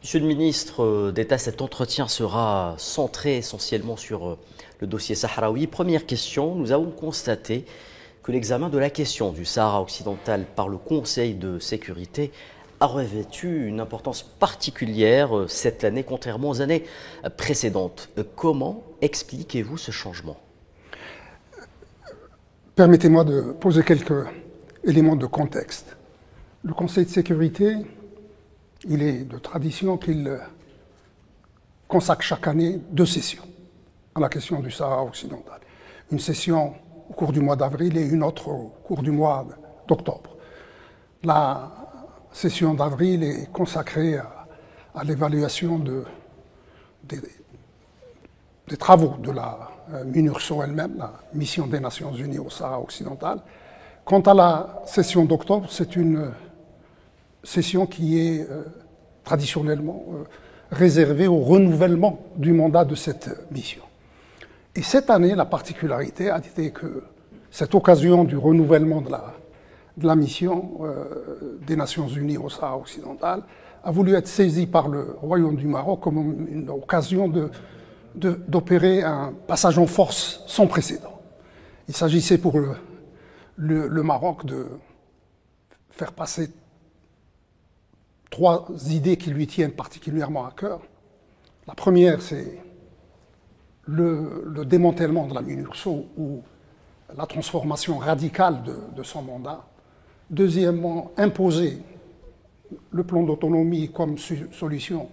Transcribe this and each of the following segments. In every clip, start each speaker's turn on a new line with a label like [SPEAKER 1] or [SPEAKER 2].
[SPEAKER 1] Monsieur le ministre d'État, cet entretien sera centré essentiellement sur le dossier sahraoui. Première question, nous avons constaté que l'examen de la question du Sahara occidental par le Conseil de sécurité a revêtu une importance particulière cette année, contrairement aux années précédentes. Comment expliquez-vous ce changement ?
[SPEAKER 2] Permettez-moi de poser quelques éléments de contexte. Le Conseil de sécurité, il est de tradition qu'il consacre chaque année 2 sessions à la question du Sahara occidental. Une session au cours du mois d'avril et une autre au cours du mois d'octobre. La session d'avril est consacrée à l'évaluation des travaux de la MINURSO elle-même, la mission des Nations Unies au Sahara occidental. Quant à la session d'octobre, c'est une session qui est traditionnellement réservée au renouvellement du mandat de cette mission. Et cette année, la particularité a été que cette occasion du renouvellement de la mission des Nations Unies au Sahara occidental a voulu être saisie par le Royaume du Maroc comme une occasion d'opérer un passage en force sans précédent. Il s'agissait pour le Maroc de faire passer 3 idées qui lui tiennent particulièrement à cœur. La première, c'est le démantèlement de la MINURSO ou la transformation radicale de son mandat. Deuxièmement, imposer le plan d'autonomie comme solution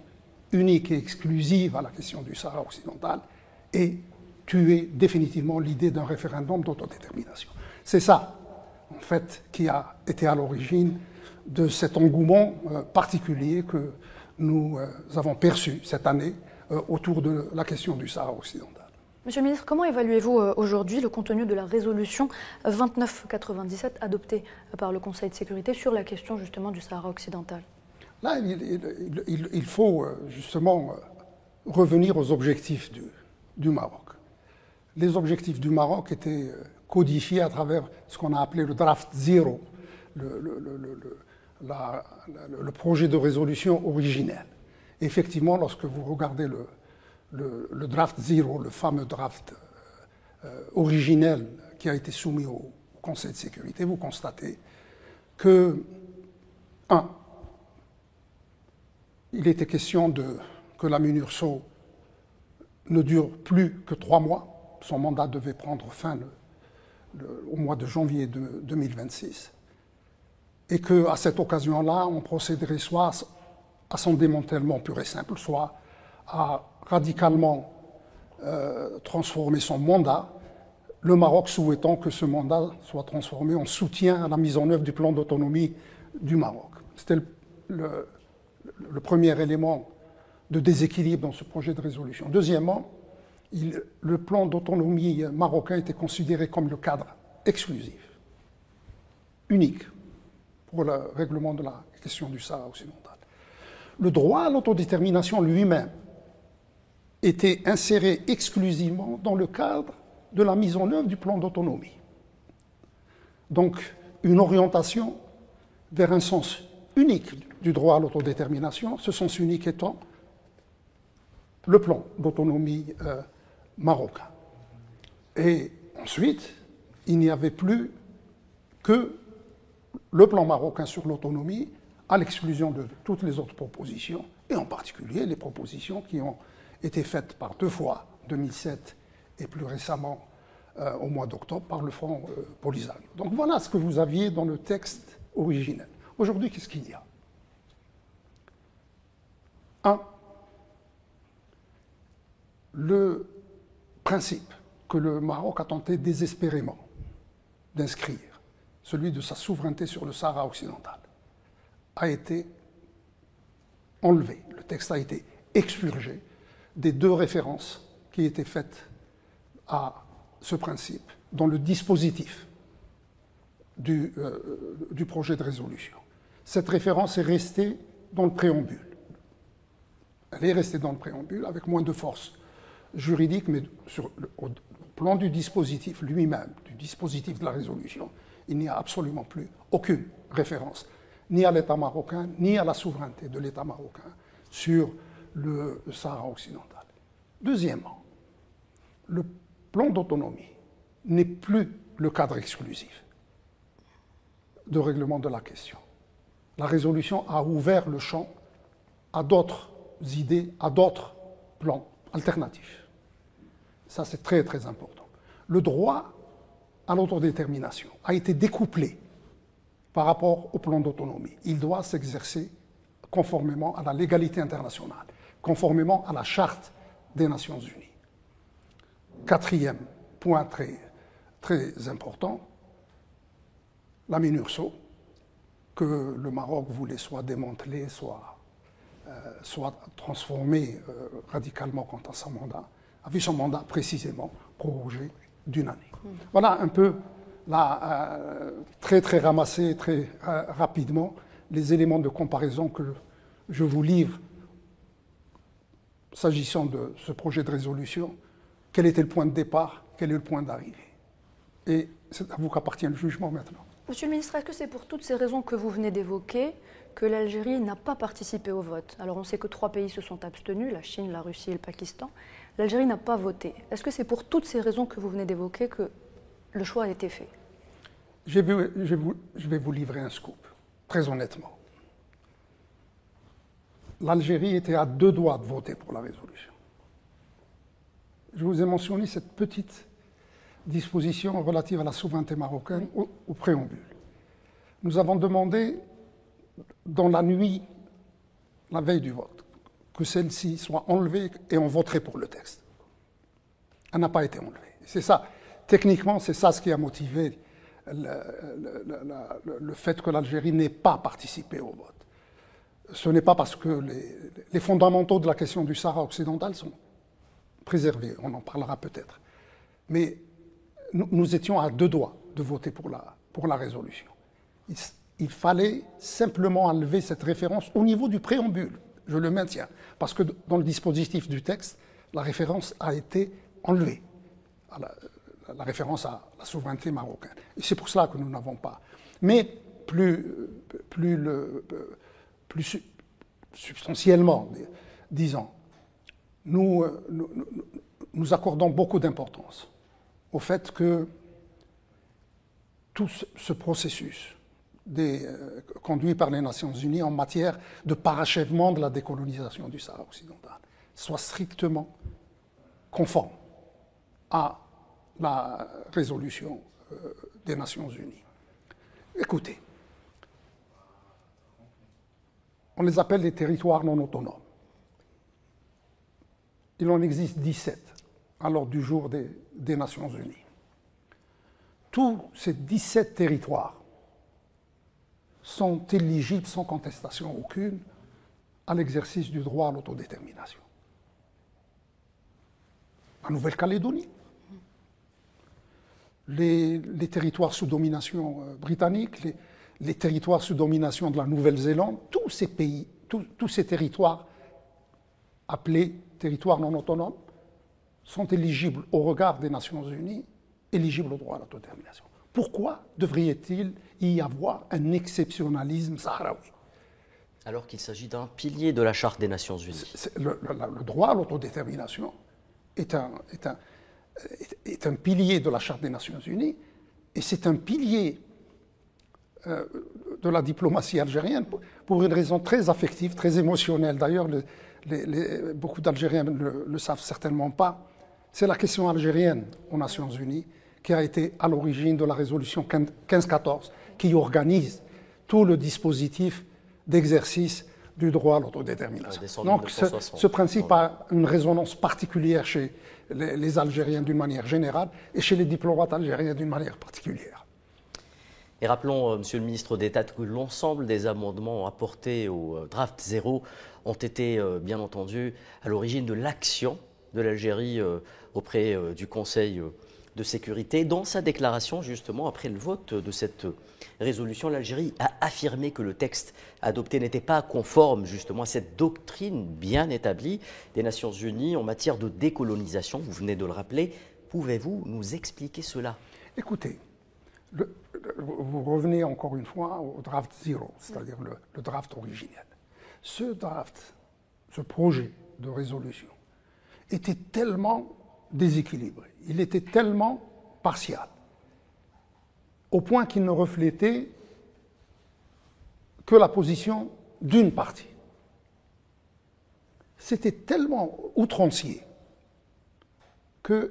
[SPEAKER 2] unique et exclusive à la question du Sahara occidental et tuer définitivement l'idée d'un référendum d'autodétermination. C'est ça, en fait, qui a été à l'origine de cet engouement particulier que nous avons perçu cette année autour de la question du Sahara occidental.
[SPEAKER 3] Monsieur le ministre, comment évaluez-vous aujourd'hui le contenu de la résolution 2997 adoptée par le Conseil de sécurité sur la question justement du Sahara occidental ?
[SPEAKER 2] Là, il faut justement revenir aux objectifs du Maroc. Les objectifs du Maroc étaient codifiés à travers ce qu'on a appelé le draft zero, le projet de résolution originel. Effectivement, lorsque vous regardez le draft zero, le fameux draft originel qui a été soumis au Conseil de sécurité, vous constatez que, il était question que la MINURSO ne dure plus que 3 mois. Son mandat devait prendre fin au mois de janvier 2026. Et qu'à cette occasion-là, on procéderait soit à son démantèlement pur et simple, soit à radicalement transformer son mandat, le Maroc souhaitant que ce mandat soit transformé en soutien à la mise en œuvre du plan d'autonomie du Maroc. C'était le premier élément de déséquilibre dans ce projet de résolution. Deuxièmement, le plan d'autonomie marocain était considéré comme le cadre exclusif, unique, pour le règlement de la question du Sahara occidental. Le droit à l'autodétermination lui-même était inséré exclusivement dans le cadre de la mise en œuvre du plan d'autonomie. Donc, une orientation vers un sens unique du droit à l'autodétermination, ce sens unique étant le plan d'autonomie marocain. Et ensuite, il n'y avait plus que le plan marocain sur l'autonomie, à l'exclusion de toutes les autres propositions, et en particulier les propositions qui ont été faites par 2 fois, 2007 et plus récemment au mois d'octobre, par le Front Polisario. Donc voilà ce que vous aviez dans le texte originel. Aujourd'hui, qu'est-ce qu'il y a ? Le principe que le Maroc a tenté désespérément d'inscrire, celui de sa souveraineté sur le Sahara occidental, a été enlevé. Le texte a été expurgé des 2 références qui étaient faites à ce principe dans le dispositif du projet de résolution. Cette référence est restée dans le préambule. Elle est restée dans le préambule avec moins de force juridique, mais au plan du dispositif lui-même, du dispositif de la résolution, il n'y a absolument plus aucune référence, ni à l'État marocain, ni à la souveraineté de l'État marocain sur le Sahara occidental. Deuxièmement, le plan d'autonomie n'est plus le cadre exclusif de règlement de la question. La résolution a ouvert le champ à d'autres idées, à d'autres plans alternatifs. Ça, c'est très, très important. Le droit à l'autodétermination a été découplé par rapport au plan d'autonomie. Il doit s'exercer conformément à la légalité internationale, conformément à la Charte des Nations Unies. Quatrième point très, très important, la MINURSO, que le Maroc voulait soit démanteler, soit transformer radicalement quant à son mandat, a vu son mandat précisément prorogé d'une année. Voilà un peu, très très ramassé, très rapidement, les éléments de comparaison que je vous livre s'agissant de ce projet de résolution. Quel était le point de départ, quel est le point d'arrivée? Et c'est à vous qu'appartient le jugement maintenant.
[SPEAKER 3] Monsieur le ministre, est-ce que c'est pour toutes ces raisons que vous venez d'évoquer que l'Algérie n'a pas participé au vote? Alors on sait que 3 pays se sont abstenus, la Chine, la Russie et le Pakistan. L'Algérie n'a pas voté. Est-ce que c'est pour toutes ces raisons que vous venez d'évoquer que le choix a été fait?
[SPEAKER 2] Je vais vous livrer un scoop, très honnêtement. L'Algérie était à 2 doigts de voter pour la résolution. Je vous ai mentionné cette petite disposition relative à la souveraineté marocaine au préambule. Nous avons demandé, dans la nuit, la veille du vote, que celle-ci soit enlevée et on voterait pour le texte. Elle n'a pas été enlevée. C'est ça, techniquement, c'est ça ce qui a motivé le fait que l'Algérie n'ait pas participé au vote. Ce n'est pas parce que les fondamentaux de la question du Sahara occidental sont préservés, on en parlera peut-être. Mais nous étions à 2 doigts de voter pour la résolution. Il fallait simplement enlever cette référence au niveau du préambule, je le maintiens, parce que dans le dispositif du texte, la référence a été enlevée, la référence à la souveraineté marocaine. Et c'est pour cela que nous n'avons pas. Mais plus substantiellement, disons, nous accordons beaucoup d'importance au fait que tout ce processus conduit par les Nations Unies en matière de parachèvement de la décolonisation du Sahara occidental soit strictement conforme à la résolution des Nations Unies. Écoutez, on les appelle les territoires non autonomes. Il en existe 17 à l'ordre du jour des Nations Unies. Tous ces 17 territoires sont éligibles sans contestation aucune à l'exercice du droit à l'autodétermination. La Nouvelle-Calédonie, les territoires sous domination britannique, les territoires sous domination de la Nouvelle-Zélande, tous ces pays, tous ces territoires appelés territoires non autonomes sont éligibles au regard des Nations Unies, éligibles au droit à l'autodétermination. Pourquoi devrait-il y avoir un exceptionnalisme sahraoui?
[SPEAKER 1] Alors qu'il s'agit d'un pilier de la Charte des Nations Unies.
[SPEAKER 2] Le droit à l'autodétermination est un pilier de la Charte des Nations Unies et c'est un pilier de la diplomatie algérienne pour une raison très affective, très émotionnelle. D'ailleurs, beaucoup d'Algériens ne le savent certainement pas. C'est la question algérienne aux Nations Unies qui a été à l'origine de la résolution 1514 qui organise tout le dispositif d'exercice du droit à l'autodétermination. Donc ce principe a une résonance particulière chez les Algériens d'une manière générale et chez les diplomates algériens d'une manière particulière.
[SPEAKER 1] Et rappelons, Monsieur le ministre d'État, que l'ensemble des amendements apportés au draft 0 ont été, bien entendu, à l'origine de l'action de l'Algérie auprès du Conseil de sécurité. Dans sa déclaration, justement, après le vote de cette résolution, l'Algérie a affirmé que le texte adopté n'était pas conforme, justement, à cette doctrine bien établie des Nations Unies en matière de décolonisation. Vous venez de le rappeler. Pouvez-vous nous expliquer cela?
[SPEAKER 2] Écoutez, vous revenez encore une fois au draft 0, c'est-à-dire le draft originel. Ce draft, ce projet de résolution était tellement déséquilibré, il était tellement partial, au point qu'il ne reflétait que la position d'une partie. C'était tellement outrancier qu'au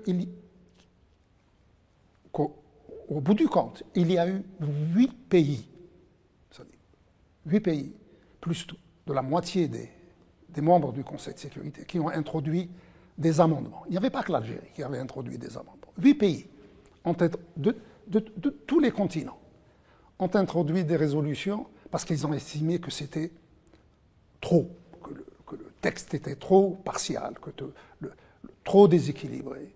[SPEAKER 2] bout du compte, il y a eu 8 pays, plus de la moitié des membres du Conseil de sécurité, qui ont introduit des amendements. Il n'y avait pas que l'Algérie qui avait introduit des amendements. 8 pays de tous les continents ont introduit des résolutions parce qu'ils ont estimé que c'était trop, que le texte était trop partial, trop déséquilibré,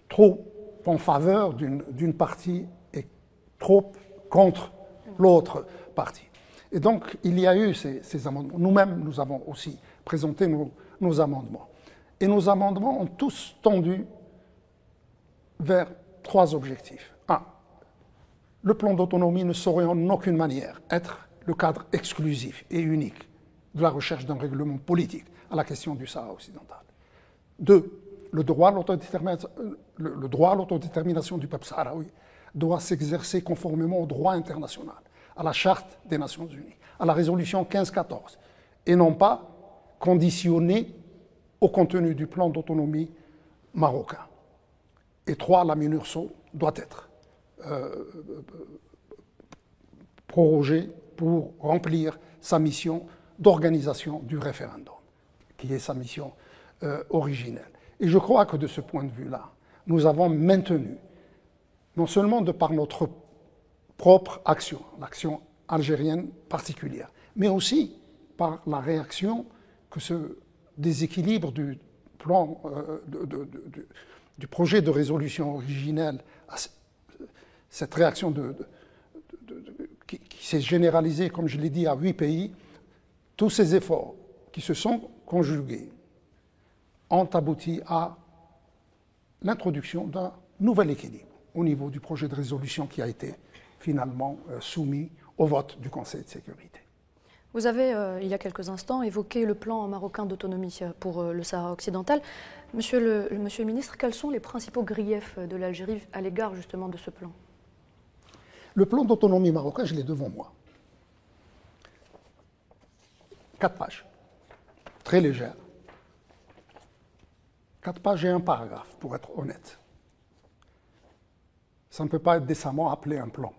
[SPEAKER 2] trop en faveur d'une partie et trop contre l'autre partie. Et donc, il y a eu ces amendements. Nous-mêmes, nous avons aussi présenté nos amendements. Et nos amendements ont tous tendu vers 3 objectifs. 1. Le plan d'autonomie ne saurait en aucune manière être le cadre exclusif et unique de la recherche d'un règlement politique à la question du Sahara occidental. 2. Le droit à l'autodétermination du peuple sahraoui doit s'exercer conformément au droit international, à la Charte des Nations Unies, à la résolution 1514, et non pas conditionné au contenu du plan d'autonomie marocain. Et 3. La MINURSO doit être prorogée pour remplir sa mission d'organisation du référendum, qui est sa mission originelle. Et je crois que de ce point de vue-là, nous avons maintenu, non seulement de par notre propre action, l'action algérienne particulière, mais aussi par la réaction que ce déséquilibre du plan, du projet de résolution originelle, cette réaction qui s'est généralisée, comme je l'ai dit, à 8 pays, tous ces efforts qui se sont conjugués ont abouti à l'introduction d'un nouvel équilibre au niveau du projet de résolution qui a été finalement soumis au vote du Conseil de sécurité.
[SPEAKER 3] Vous avez, il y a quelques instants, évoqué le plan marocain d'autonomie pour le Sahara occidental. Monsieur le ministre, quels sont les principaux griefs de l'Algérie à l'égard justement de ce plan?
[SPEAKER 2] Le plan d'autonomie marocain, je l'ai devant moi. 4 pages, très légères. 4 pages et un paragraphe, pour être honnête. Ça ne peut pas être décemment appelé un plan.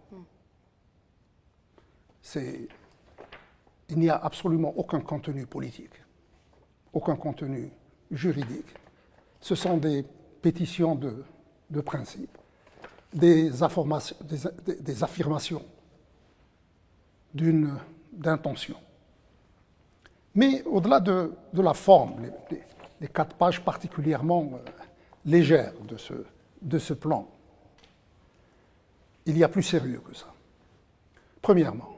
[SPEAKER 2] Il n'y a absolument aucun contenu politique, aucun contenu juridique. Ce sont des pétitions de principe, des affirmations d'intention. Mais au-delà de la forme, les 4 pages particulièrement légères de ce plan, il y a plus sérieux que ça. Premièrement,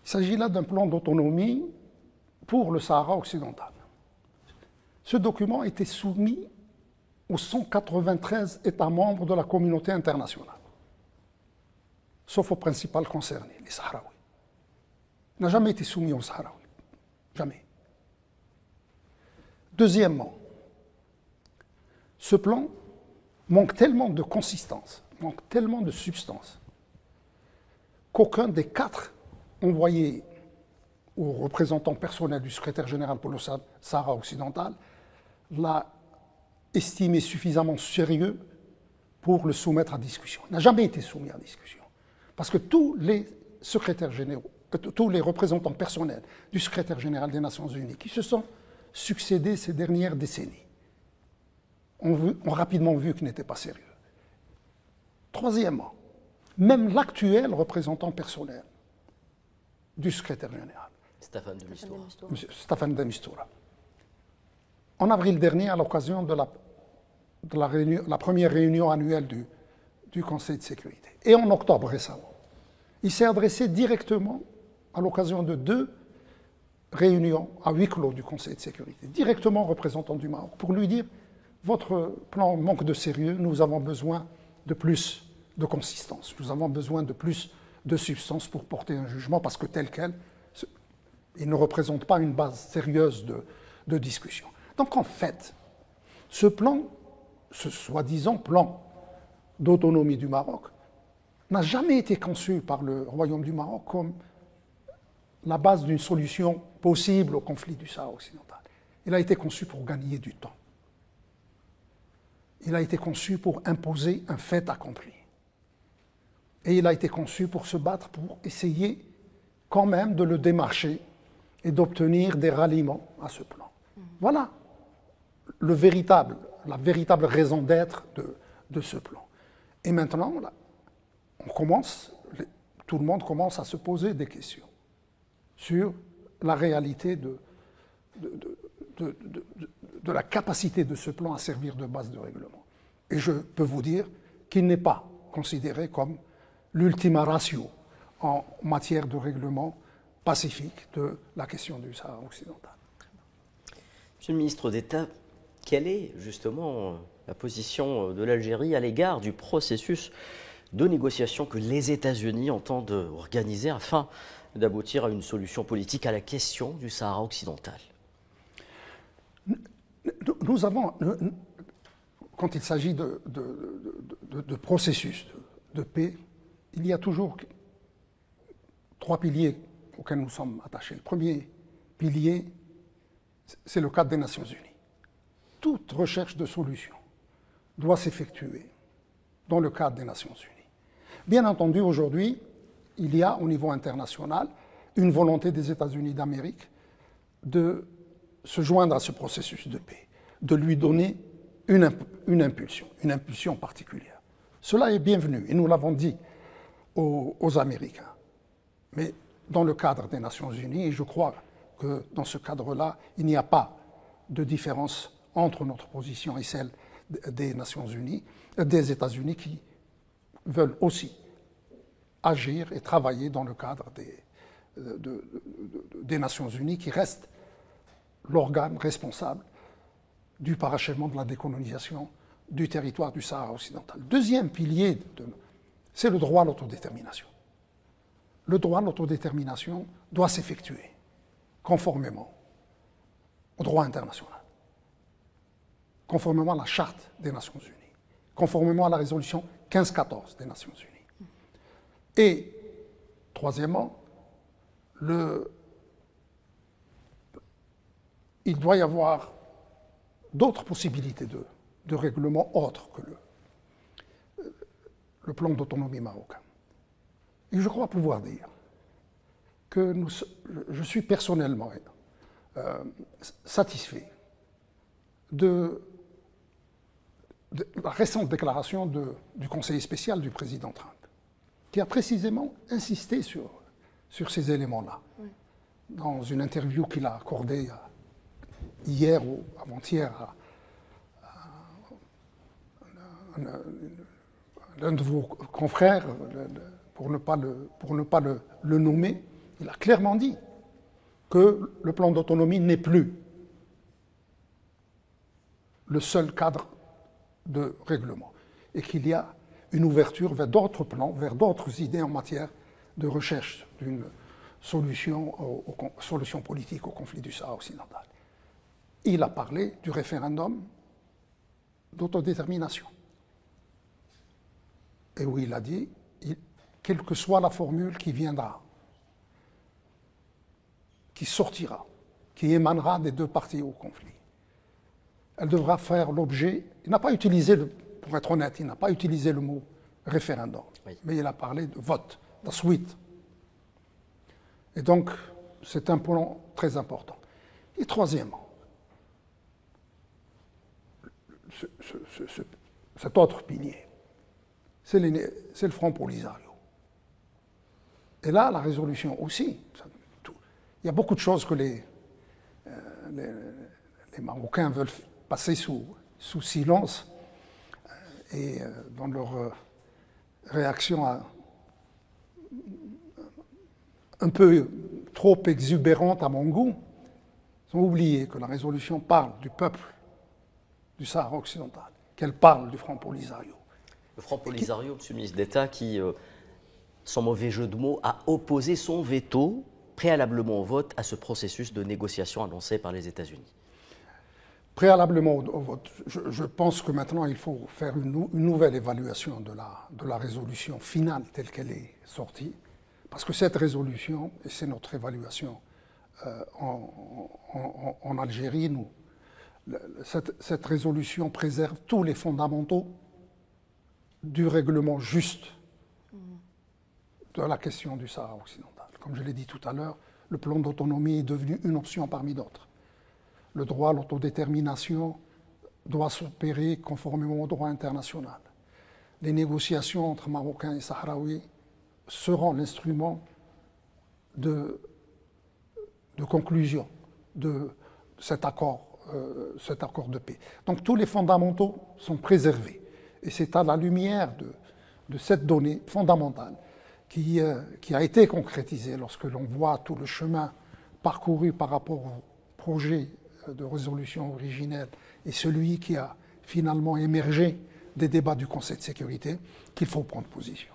[SPEAKER 2] il s'agit là d'un plan d'autonomie pour le Sahara occidental. Ce document a été soumis aux 193 États membres de la communauté internationale, sauf aux principales concernés, les Sahraouis. Il n'a jamais été soumis aux Sahraouis. Jamais. Deuxièmement, ce plan manque tellement de consistance, manque tellement de substance, qu'aucun des 4 envoyés aux représentants personnels du secrétaire général pour le Sahara occidental l'a estimé suffisamment sérieux pour le soumettre à discussion. Il n'a jamais été soumis à discussion. Parce que tous les secrétaires généraux, tous les représentants personnels du secrétaire général des Nations Unies qui se sont succédés ces dernières décennies ont rapidement vu qu'il n'était pas sérieux. Troisièmement, même l'actuel représentant personnel du secrétaire général, Staffan de Mistura, en avril dernier, à l'occasion de la première réunion annuelle du Conseil de sécurité, et en octobre récemment, il s'est adressé directement à l'occasion de 2 réunions à huis clos du Conseil de sécurité, directement au représentant du Maroc, pour lui dire « Votre plan manque de sérieux, nous avons besoin de plus de consistance, nous avons besoin de plus de substance pour porter un jugement, parce que tel quel, Il ne représente pas une base sérieuse de discussion. Donc en fait, ce plan, ce soi-disant plan d'autonomie du Maroc, n'a jamais été conçu par le Royaume du Maroc comme la base d'une solution possible au conflit du Sahara occidental. Il a été conçu pour gagner du temps. Il a été conçu pour imposer un fait accompli. Et il a été conçu pour se battre, pour essayer quand même de le démarcher et d'obtenir des ralliements à ce plan. Voilà la véritable raison d'être de ce plan. Et maintenant, là, tout le monde commence à se poser des questions sur la réalité de la capacité de ce plan à servir de base de règlement. Et je peux vous dire qu'il n'est pas considéré comme l'ultima ratio en matière de règlement pacifique de la question du Sahara occidental.
[SPEAKER 1] Monsieur le ministre d'État, quelle est justement la position de l'Algérie à l'égard du processus de négociation que les États-Unis entendent organiser afin d'aboutir à une solution politique à la question du Sahara occidental?
[SPEAKER 2] Nous avons, quand il s'agit de processus de paix, il y a toujours 3 piliers auxquels nous sommes attachés. Le premier pilier, c'est le cadre des Nations Unies. Toute recherche de solution doit s'effectuer dans le cadre des Nations Unies. Bien entendu, aujourd'hui, il y a au niveau international une volonté des États-Unis d'Amérique de se joindre à ce processus de paix, de lui donner une impulsion particulière. Cela est bienvenu et nous l'avons dit aux Américains. Mais dans le cadre des Nations Unies, et je crois que dans ce cadre-là, il n'y a pas de différence entre notre position et celle des Nations Unies, des États-Unis qui veulent aussi agir et travailler dans le cadre des Nations Unies, qui restent l'organe responsable du parachèvement de la décolonisation du territoire du Sahara occidental. Deuxième pilier, c'est le droit à l'autodétermination. Le droit à l'autodétermination doit s'effectuer conformément au droit international, conformément à la Charte des Nations Unies, conformément à la résolution 1514 des Nations Unies. Et, troisièmement, il doit y avoir d'autres possibilités de règlement autres que le plan d'autonomie marocain. Et je crois pouvoir dire que je suis personnellement satisfait de la récente déclaration du conseiller spécial du président Trump, qui a précisément insisté sur ces éléments-là. Oui. Dans une interview qu'il a accordée hier ou avant-hier à l'un de vos confrères, pour ne pas le nommer, il a clairement dit que le plan d'autonomie n'est plus le seul cadre de règlement et qu'il y a une ouverture vers d'autres plans, vers d'autres idées en matière de recherche d'une solution politique au conflit du Sahara occidental. Il a parlé du référendum d'autodétermination. Et où il a dit, quelle que soit la formule qui viendra, qui sortira, qui émanera des deux parties au conflit, elle devra faire l'objet, il n'a pas utilisé, pour être honnête, il n'a pas utilisé le mot référendum, oui, mais il a parlé de vote, de suite. Et donc, c'est un point très important. Et troisièmement, cet autre pilier, c'est le Front Polisario. Et là, la résolution aussi. Il y a beaucoup de choses que les Marocains veulent passer sous silence et dans leur réaction un peu trop exubérante à mon goût, ils ont oublié que la résolution parle du peuple du Sahara occidental, qu'elle parle du Front Polisario.
[SPEAKER 1] Le Front Polisario, monsieur le ministre d'État, qui, sans mauvais jeu de mots, a opposé son veto préalablement au vote à ce processus de négociation annoncé par les États-Unis?
[SPEAKER 2] Préalablement au vote, je pense que maintenant il faut faire une nouvelle évaluation de la résolution finale telle qu'elle est sortie, parce que cette résolution, et c'est notre évaluation en Algérie, cette résolution préserve tous les fondamentaux du règlement juste de la question du Sahara occidental. Comme je l'ai dit tout à l'heure, le plan d'autonomie est devenu une option parmi d'autres. Le droit à l'autodétermination doit s'opérer conformément au droit international. Les négociations entre Marocains et Sahraouis seront l'instrument de conclusion de cet accord de paix. Donc tous les fondamentaux sont préservés. Et c'est à la lumière de cette donnée fondamentale qui a été concrétisée lorsque l'on voit tout le chemin parcouru par rapport au projet de résolution originelle et celui qui a finalement émergé des débats du Conseil de sécurité, qu'il faut prendre position.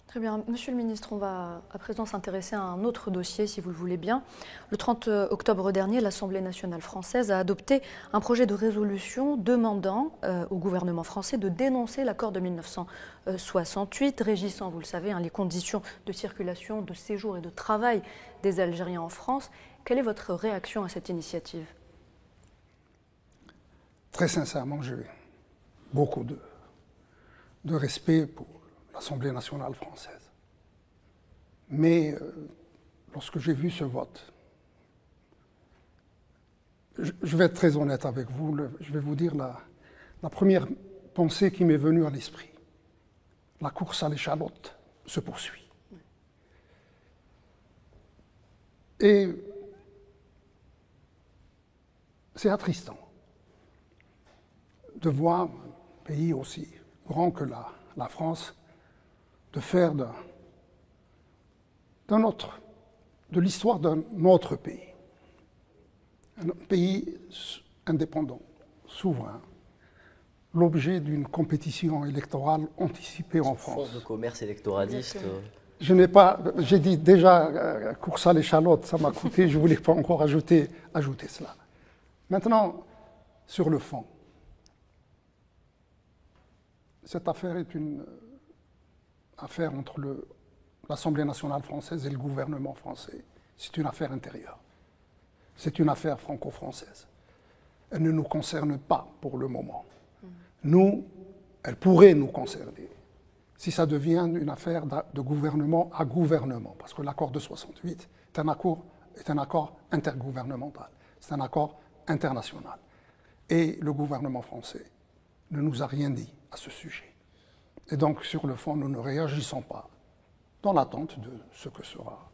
[SPEAKER 3] Très bien. Monsieur le ministre, on va à présent s'intéresser à un autre dossier, si vous le voulez bien. Le 30 octobre dernier, l'Assemblée nationale française a adopté un projet de résolution demandant au gouvernement français de dénoncer l'accord de 1968, régissant, vous le savez, les conditions de circulation, de séjour et de travail des Algériens en France. Quelle est votre réaction à cette initiative?
[SPEAKER 2] Très sincèrement, j'ai beaucoup de respect pour l'Assemblée nationale française. Mais lorsque j'ai vu ce vote, je vais être très honnête avec vous, je vais vous dire la première pensée qui m'est venue à l'esprit. La course à l'échalote se poursuit. Et c'est attristant de voir un pays aussi grand que la France de faire de l'histoire d'un autre pays, un pays indépendant, souverain, l'objet d'une compétition électorale anticipée en France.
[SPEAKER 1] Fonds de commerce électoraliste.
[SPEAKER 2] J'ai dit déjà course à l'échalote, ça m'a coûté, je ne voulais pas encore ajouter cela. Maintenant, sur le fond, cette affaire est une affaire entre l'Assemblée nationale française et le gouvernement français. C'est une affaire intérieure. C'est une affaire franco-française. Elle ne nous concerne pas pour le moment. Nous, elle pourrait nous concerner si ça devient une affaire de gouvernement à gouvernement, parce que l'accord de 68 est un accord intergouvernemental, c'est un accord international. Et le gouvernement français ne nous a rien dit à ce sujet. Et donc, sur le fond, nous ne réagissons pas dans l'attente de ce que sera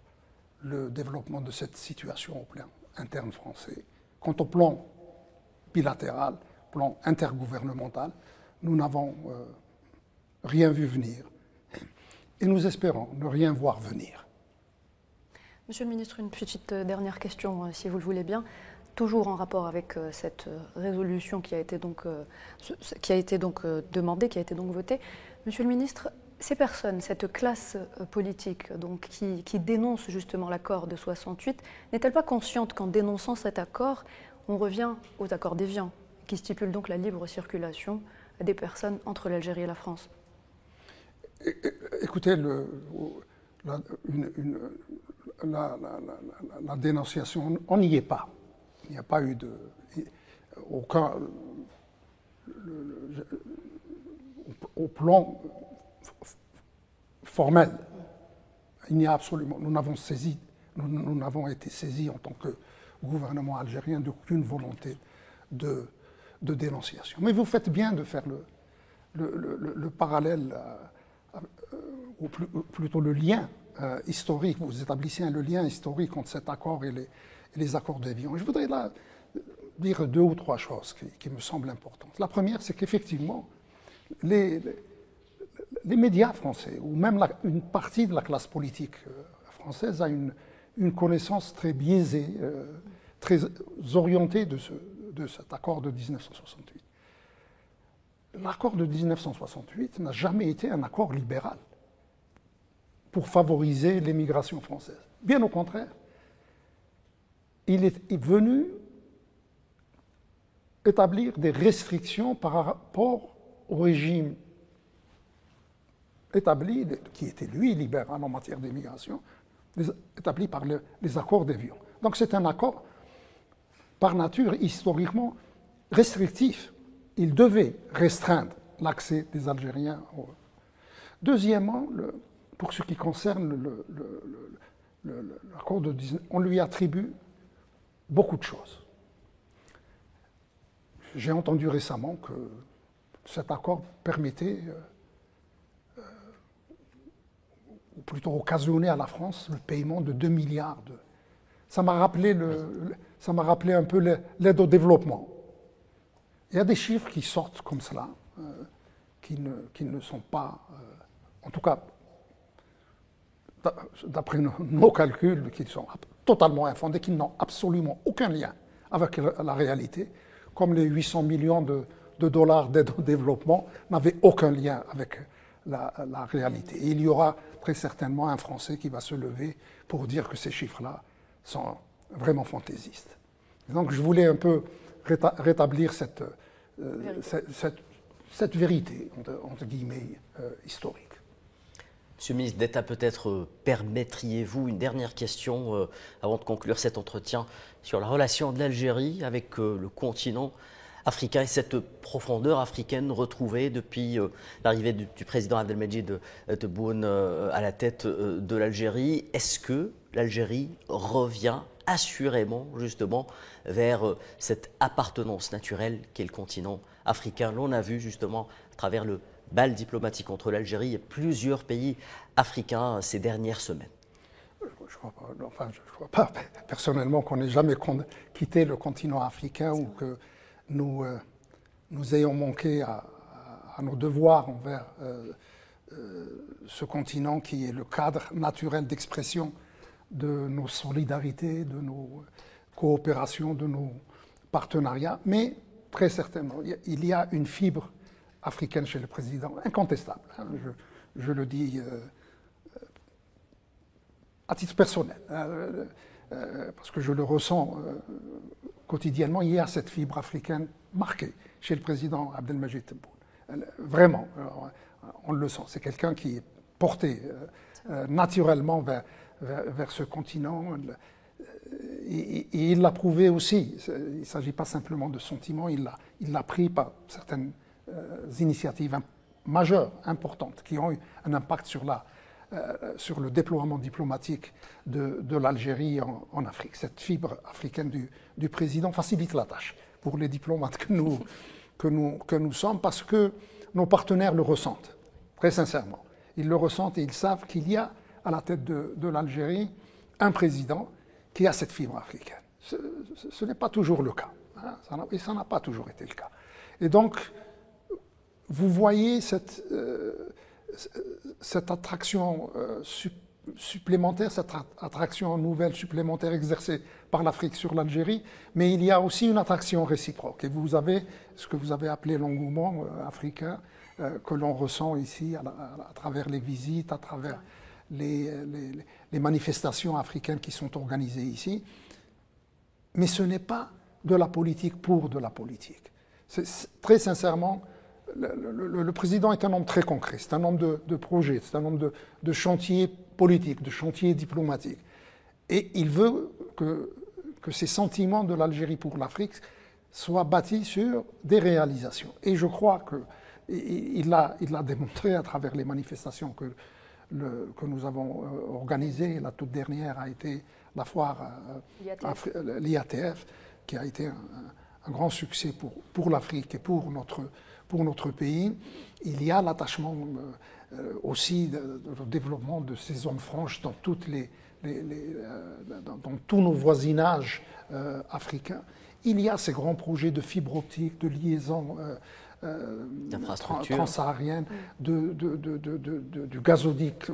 [SPEAKER 2] le développement de cette situation au plan interne français. Quant au plan bilatéral, plan intergouvernemental, nous n'avons rien vu venir. Et nous espérons ne rien voir venir.
[SPEAKER 3] Monsieur le ministre, une petite dernière question, si vous le voulez bien. Toujours en rapport avec cette résolution qui a été donc demandée, qui a été donc votée. Monsieur le ministre, ces personnes, cette classe politique donc, qui dénonce justement l'accord de 68, n'est-elle pas consciente qu'en dénonçant cet accord, on revient aux accords d'Évian, qui stipulent donc la libre circulation des personnes entre l'Algérie et la France?
[SPEAKER 2] Écoutez, la dénonciation, on n'y est pas. Il n'y a pas eu aucun. Au plan formel, il n'y a absolument. Nous n'avons été saisis en tant que gouvernement algérien d'aucune volonté de dénonciation. Mais vous faites bien de faire le parallèle, ou plutôt le lien historique. Vous établissez le lien historique entre cet accord et les accords d'Évian. Je voudrais là dire 2 ou 3 choses qui me semblent importantes. La première, c'est qu'effectivement, les médias français, ou même une partie de la classe politique française, a une connaissance très biaisée, très orientée de cet accord de 1968. L'accord de 1968 n'a jamais été un accord libéral. pour favoriser l'émigration française. Bien au contraire, il est venu établir des restrictions par rapport au régime établi, qui était lui libéral en matière d'immigration, établi par les accords d'Évian. Donc c'est un accord par nature historiquement restrictif. Il devait restreindre l'accès des Algériens. Deuxièmement, pour ce qui concerne l'accord de 19, on lui attribue beaucoup de choses. J'ai entendu récemment que cet accord permettait, ou plutôt occasionnait à la France le paiement de 2 milliards. Ça m'a rappelé un peu l'aide au développement. Il y a des chiffres qui sortent comme cela, qui ne sont pas, en tout cas, d'après nos calculs, qui sont totalement infondés, qui n'ont absolument aucun lien avec la réalité, comme les 800 millions de dollars d'aide au développement n'avaient aucun lien avec la réalité. Et il y aura très certainement un Français qui va se lever pour dire que ces chiffres-là sont vraiment fantaisistes. Et donc je voulais un peu rétablir cette vérité, entre guillemets, historique.
[SPEAKER 1] Monsieur le ministre d'État, peut-être permettriez-vous une dernière question avant de conclure cet entretien sur la relation de l'Algérie avec le continent africain et cette profondeur africaine retrouvée depuis l'arrivée du président Abdelmadjid Tebboune à la tête de l'Algérie. Est-ce que l'Algérie revient assurément justement vers cette appartenance naturelle qu'est le continent africain? L'on a vu justement à travers le bal diplomatique entre l'Algérie et plusieurs pays africains ces dernières semaines.
[SPEAKER 2] Je ne crois pas personnellement qu'on n'ait jamais quitté le continent africain ou que nous ayons manqué à nos devoirs envers ce continent qui est le cadre naturel d'expression de nos solidarités, de nos coopérations, de nos partenariats. Mais très certainement, il y a une fibre africaine chez le président, incontestable. Je le dis à titre personnel, parce que je le ressens quotidiennement. Il y a cette fibre africaine marquée chez le président Abdelmadjid Tebboune. Vraiment, on le sent. C'est quelqu'un qui est porté naturellement vers ce continent. Et il l'a prouvé aussi. Il ne s'agit pas simplement de sentiments, il l'a pris par certaines initiatives majeures, importantes, qui ont eu un impact sur le déploiement diplomatique de l'Algérie en Afrique. Cette fibre africaine du président facilite la tâche pour les diplomates que nous sommes, parce que nos partenaires le ressentent, très sincèrement. Ils le ressentent et ils savent qu'il y a à la tête de l'Algérie un président qui a cette fibre africaine. Ce n'est pas toujours le cas, hein, et ça n'a pas toujours été le cas. Et donc, vous voyez cette attraction supplémentaire, cette attraction nouvelle supplémentaire exercée par l'Afrique sur l'Algérie, mais il y a aussi une attraction réciproque. Et vous avez ce que vous avez appelé l'engouement africain, que l'on ressent ici à travers les visites, à travers les manifestations africaines qui sont organisées ici. Mais ce n'est pas de la politique pour de la politique. Très sincèrement, le président est un homme très concret, c'est un homme de projets, c'est un homme de chantiers politiques, de chantiers diplomatiques. Et il veut que ces sentiments de l'Algérie pour l'Afrique soient bâtis sur des réalisations. Et je crois qu'il l'a démontré à travers les manifestations que nous avons organisées. La toute dernière a été la foire l'IATF, qui a été un grand succès pour l'Afrique et pour notre pays. Il y a l'attachement aussi au développement de ces zones franches dans tous nos voisinages africains. Il y a ces grands projets de fibre optique, de liaison transsaharienne, du gazoduc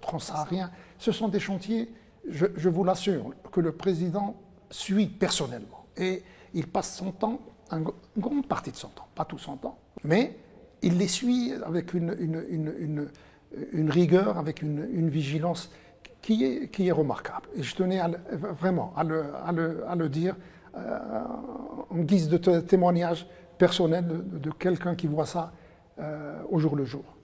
[SPEAKER 2] transsaharien. Ce sont des chantiers, je vous l'assure, que le président suit personnellement. Et il passe son temps, une grande partie de son temps, pas tout son temps, mais il les suit avec une une rigueur, avec une vigilance qui est remarquable. Et je tenais vraiment à le dire en guise de témoignage personnel de quelqu'un qui voit ça au jour le jour.